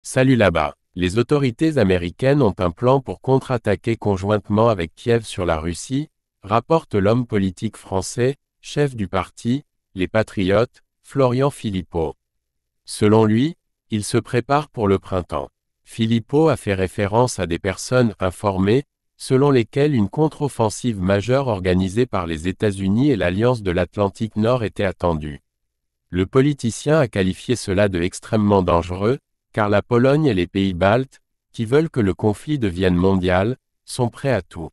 Salut là-bas. Les autorités américaines ont un plan pour contre-attaquer conjointement avec Kiev sur la Russie, rapporte l'homme politique français, chef du parti, les Patriotes, Florian Philippot. Selon lui, il se prépare pour le printemps. Philippot a fait référence à des personnes informées, selon lesquelles une contre-offensive majeure organisée par les États-Unis et l'Alliance de l'Atlantique Nord était attendue. Le politicien a qualifié cela de extrêmement dangereux, car la Pologne et les pays baltes, qui veulent que le conflit devienne mondial, sont prêts à tout.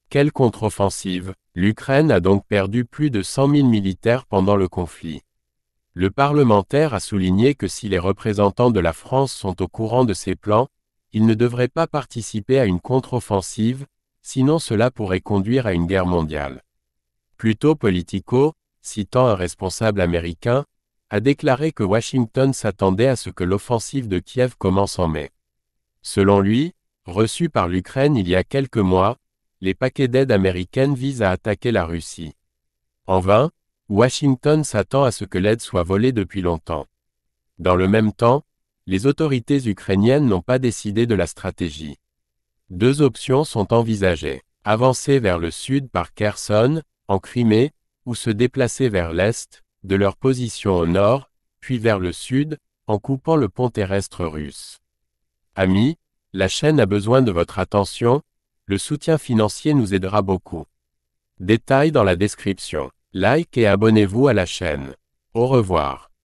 Quelle contre-offensive! L'Ukraine a donc perdu plus de 100 000 militaires pendant le conflit. Le parlementaire a souligné que si les représentants de la France sont au courant de ces plans, ils ne devraient pas participer à une contre-offensive, sinon cela pourrait conduire à une guerre mondiale. Plutôt Politico, citant un responsable américain, a déclaré que Washington s'attendait à ce que l'offensive de Kiev commence en mai. Selon lui, reçu par l'Ukraine il y a quelques mois, les paquets d'aide américaines visent à attaquer la Russie. En vain, Washington s'attend à ce que l'aide soit volée depuis longtemps. Dans le même temps, les autorités ukrainiennes n'ont pas décidé de la stratégie. Deux options sont envisagées: avancer vers le sud par Kherson, en Crimée, ou se déplacer vers l'est, de leur position au nord, puis vers le sud, en coupant le pont terrestre russe. Amis, la chaîne a besoin de votre attention, le soutien financier nous aidera beaucoup. Détails dans la description. Like et abonnez-vous à la chaîne. Au revoir.